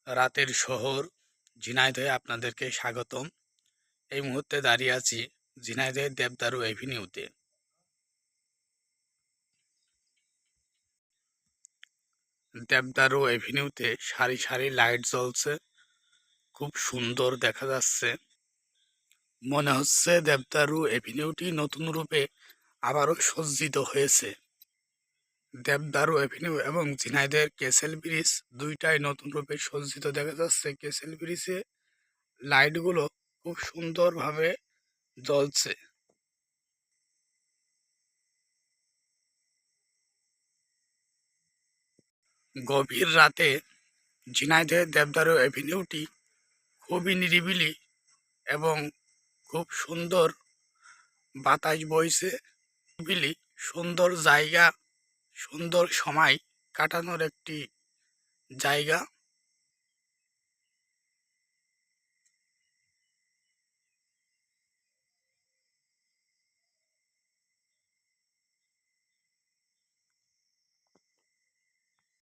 রাতের শহর ঝিনাইদহে আপনাদেরকে স্বাগতম। এই মুহূর্তে দাঁড়িয়ে আছি ঝিনাইদহের দেবদারু এভিনিউতে। দেবদারু এভিনিউতে সারি সারি লাইট জ্বলছে, খুব সুন্দর দেখা যাচ্ছে। মনে হচ্ছে দেবদারু এভিনিউটি নতুন রূপে আবারও সজ্জিত হয়েছে। দেবদারু এভিনিউ এবং ঝিনাইদহের ক্যাসেল ব্রিজ দুইটাই নতুন রূপে সজ্জিত দেখা যাচ্ছে। ক্যাসেল ব্রিজে লাইটগুলো খুব সুন্দরভাবে জ্বলছে। গভীর রাতে ঝিনাইদহের দেবদারু এভিনিউটি খুবই নিরিবিলি এবং খুব সুন্দর বাতাস বইছে। নিরিবিলি সুন্দর জায়গা, সুন্দর সময় কাটানোর একটি জায়গা।